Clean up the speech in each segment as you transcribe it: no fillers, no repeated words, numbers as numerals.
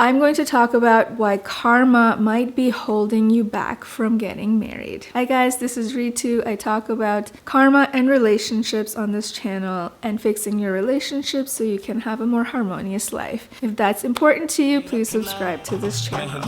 I'm going to talk about why karma might be holding you back from getting married. Hi guys, this is Ritu. I talk about karma and relationships on this channel and fixing your relationships so you can have a more harmonious life. If that's important to you, please subscribe to this channel.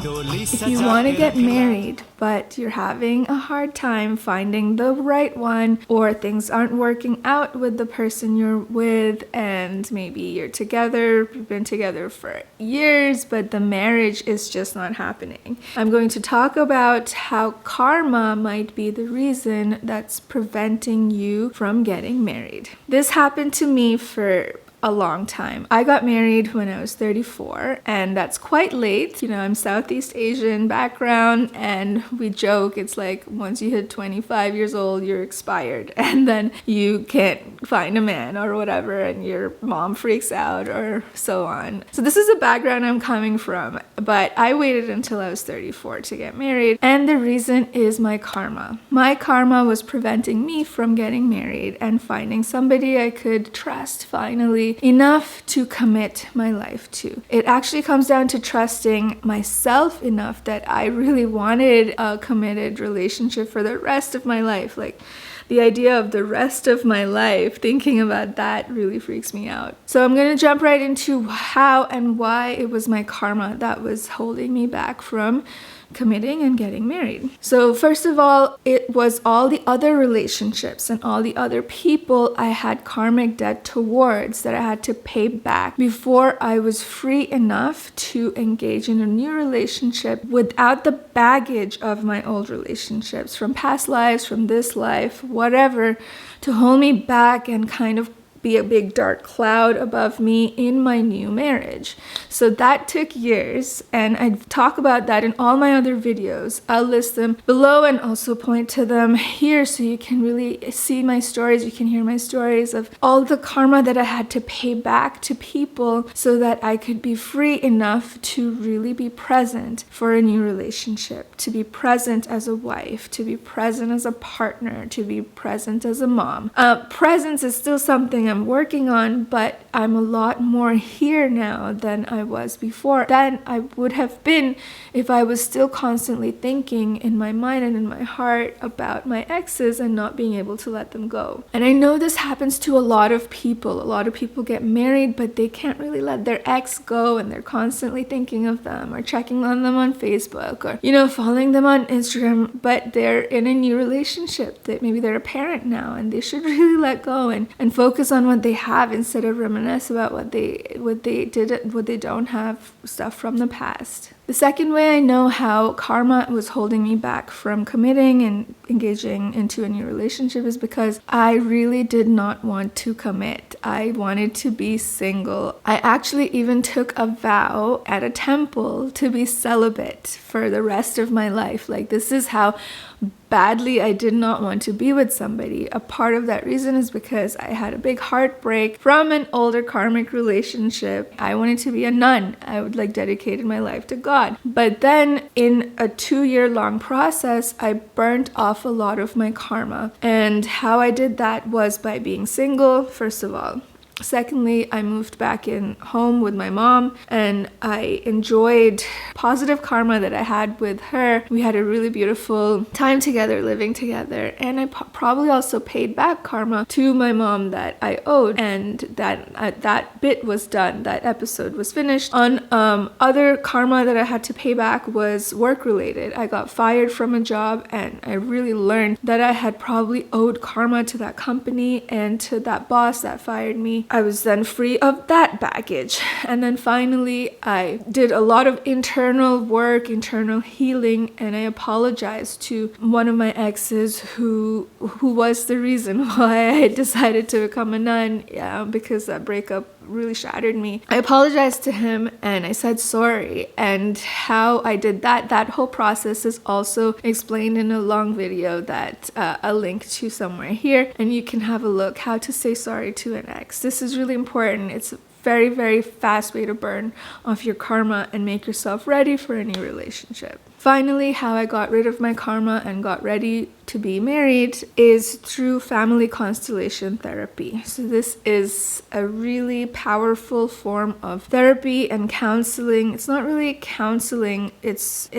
If you want to get married, but you're having a hard time finding the right one, or things aren't working out with the person you're with, and maybe you're together, you've been together for years, but the marriage is just not happening. I'm going to talk about how karma might be the reason that's preventing you from getting married. This happened to me for a long time. I got married when I was 34, and that's quite late. You know, I'm Southeast Asian background, and we joke it's like once you hit 25 years old, you're expired, and then you can't find a man or whatever, and your mom freaks out or so on. So this is the background I'm coming from, but I waited until I was 34 to get married, and the reason is my karma. My karma was preventing me from getting married and finding somebody I could trust finally enough to commit my life to. It actually comes down to trusting myself enough that I really wanted a committed relationship for the rest of my life. Like, the idea of the rest of my life, thinking about that really freaks me out. So I'm going to jump right into how and why it was my karma that was holding me back from committing and getting married. So first of all, it was all the other relationships and all the other people I had karmic debt towards that I had to pay back before I was free enough to engage in a new relationship without the baggage of my old relationships, from past lives, from this life, whatever, to hold me back and kind of be a big dark cloud above me in my new marriage. So that took years, and I talk about that in all my other videos. I'll list them below and also point to them here so you can really see my stories. You can hear my stories of all the karma that I had to pay back to people so that I could be free enough to really be present for a new relationship, to be present as a wife, to be present as a partner, to be present as a mom. Presence is still something I'm working on, but I'm a lot more here now than I was before, than I would have been if I was still constantly thinking in my mind and in my heart about my exes and not being able to let them go. And I know this happens to a lot of people. A lot of people get married, but they can't really let their ex go, and they're constantly thinking of them or checking on them on Facebook or, you know, following them on Instagram, but they're in a new relationship. That maybe they're a parent now, and they should really let go and focus on what they have instead of reminisce about what they did, what they don't have, stuff from the past. The second way I know how karma was holding me back from committing and engaging into a new relationship is because I really did not want to commit. I wanted to be single. I actually even took a vow at a temple to be celibate for the rest of my life. Like, this is how badly I did not want to be with somebody. A part of that reason is because I had a big heartbreak from an older karmic relationship. I wanted to be a nun. I would dedicated my life to God. But then in a 2-year long process, I burnt off a lot of my karma. And how I did that was by being single, first of all. Secondly, I moved back in home with my mom, and I enjoyed positive karma that I had with her. We had a really beautiful time together, living together, and I probably also paid back karma to my mom that I owed, and that bit was done. That episode was finished. On other karma that I had to pay back was work related. I got fired from a job, and I really learned that I had probably owed karma to that company and to that boss that fired me. I was then free of that baggage. And then finally, I did a lot of internal work, internal healing, and I apologized to one of my exes who was the reason why I decided to become a nun, because that breakup really shattered me. I apologized to him and I said sorry, and how I did that whole process is also explained in a long video that I'll link to somewhere here, and you can have a look how to say sorry to an ex. This is really important. It's very, very fast way to burn off your karma and make yourself ready for any relationship. Finally, how I got rid of my karma and got ready to be married is through Family Constellation Therapy. So this is a really powerful form of therapy and counseling. It's not really counseling, it's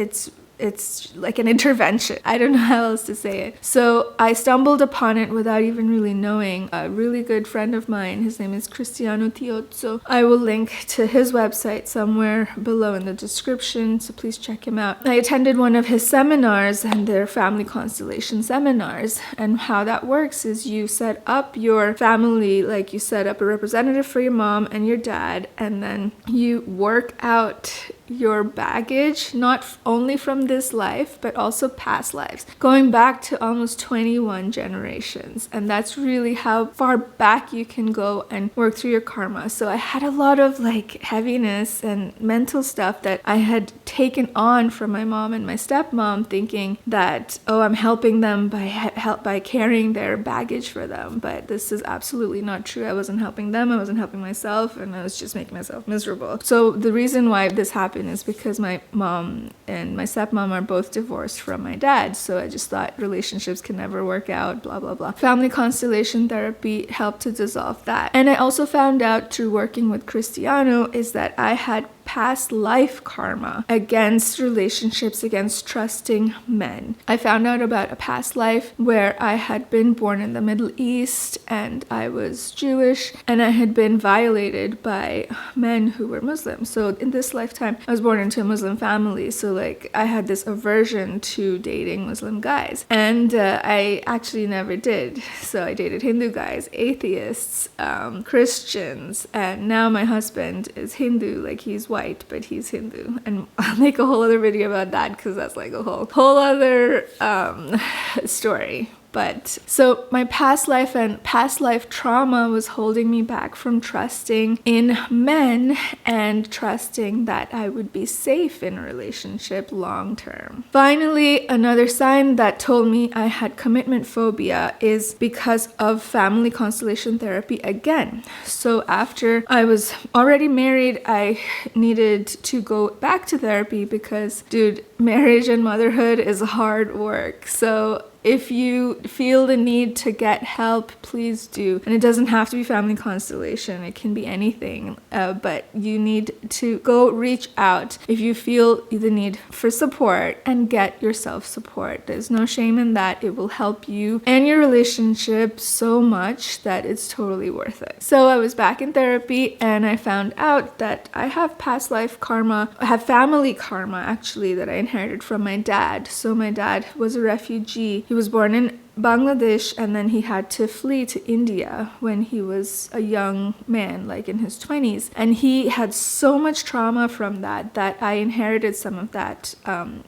like an intervention. I don't know how else to say it. So I stumbled upon it without even really knowing. A really good friend of mine, his name is Cristiano Tiozzo. I will link to his website somewhere below in the description, so please check him out. I attended one of his seminars, and their family constellation seminars. And how that works is you set up your family, like you set up a representative for your mom and your dad, and then you work out your baggage, not only from this life, but also past lives, going back to almost 21 generations. And that's really how far back you can go and work through your karma. So I had a lot of like heaviness and mental stuff that I had taken on from my mom and my stepmom, thinking that, oh, I'm helping them by carrying their baggage for them. But this is absolutely not true. I wasn't helping them, I wasn't helping myself, and I was just making myself miserable. So the reason why this happened is because my mom and my stepmom are both divorced from my dad. So I just thought relationships can never work out, blah, blah, blah. Family Constellation Therapy helped to dissolve that. And I also found out through working with Cristiano is that I had past life karma against relationships, against trusting men. I found out about a past life where I had been born in the Middle East and I was Jewish, and I had been violated by men who were Muslim. So in this lifetime, I was born into a Muslim family. So like I had this aversion to dating Muslim guys, and I actually never did. So I dated Hindu guys, atheists, Christians, and now my husband is Hindu. Like he's white, but he's Hindu, and I'll make a whole other video about that because that's like a whole other story. But so my past life and past life trauma was holding me back from trusting in men and trusting that I would be safe in a relationship long term. Finally, another sign that told me I had commitment phobia is because of Family Constellation Therapy again. So after I was already married, I needed to go back to therapy because, dude, marriage and motherhood is hard work. So if you feel the need to get help, please do. And it doesn't have to be Family Constellation. It can be anything. But you need to go reach out if you feel the need for support, and get yourself support. There's no shame in that. It will help you and your relationship so much that it's totally worth it. So I was back in therapy and I found out that I have past life karma. I have family karma actually that I inherited from my dad. So my dad was a refugee. He was born in Bangladesh, and then he had to flee to India when he was a young man, like in his 20s. And he had so much trauma from that I inherited some of that.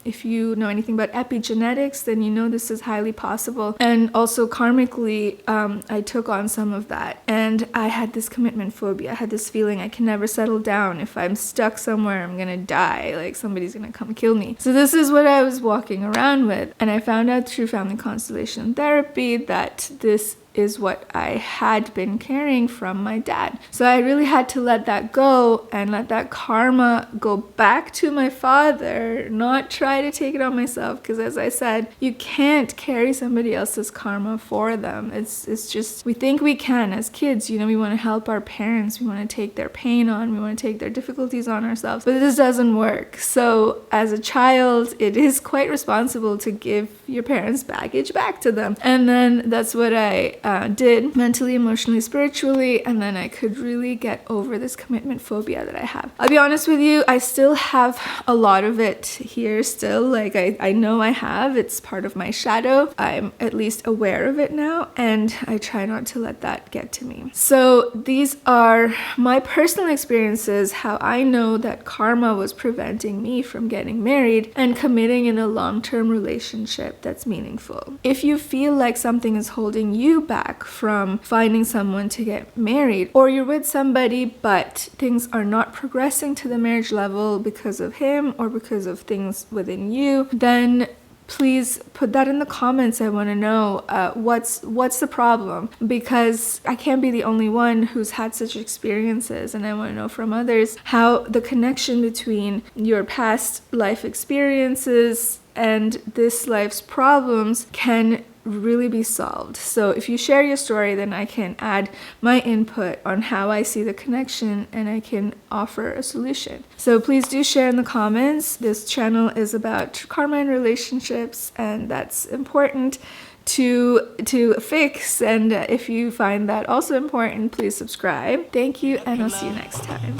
If you know anything about epigenetics, then you know this is highly possible. And also karmically, I took on some of that. And I had this commitment phobia. I had this feeling I can never settle down. If I'm stuck somewhere, I'm gonna die. Like somebody's gonna come kill me. So this is what I was walking around with. And I found out through Family Constellation Therapy that this is what I had been carrying from my dad. So I really had to let that go and let that karma go back to my father, not try to take it on myself, because as I said, you can't carry somebody else's karma for them. It's just, we think we can as kids, you know, we want to help our parents, we want to take their pain on, we want to take their difficulties on ourselves, but this doesn't work. So as a child, it is quite responsible to give your parents' baggage back to them. And then that's what I did mentally, emotionally, spiritually, and then I could really get over this commitment phobia that I have. I'll be honest with you, I still have a lot of it here still. Like I know I have, it's part of my shadow. I'm at least aware of it now, and I try not to let that get to me. So these are my personal experiences, how I know that karma was preventing me from getting married and committing in a long-term relationship that's meaningful. If you feel like something is holding you back from finding someone to get married, or you're with somebody but things are not progressing to the marriage level because of him or because of things within you, then please put that in the comments. I want to know what's the problem, because I can't be the only one who's had such experiences, and I want to know from others how the connection between your past life experiences and this life's problems can really be solved. So if you share your story, then I can add my input on how I see the connection, and I can offer a solution. So please do share in the comments. This channel is about karma and relationships, and that's important to fix. And if you find that also important, please subscribe. Thank you, and I'll see you next time.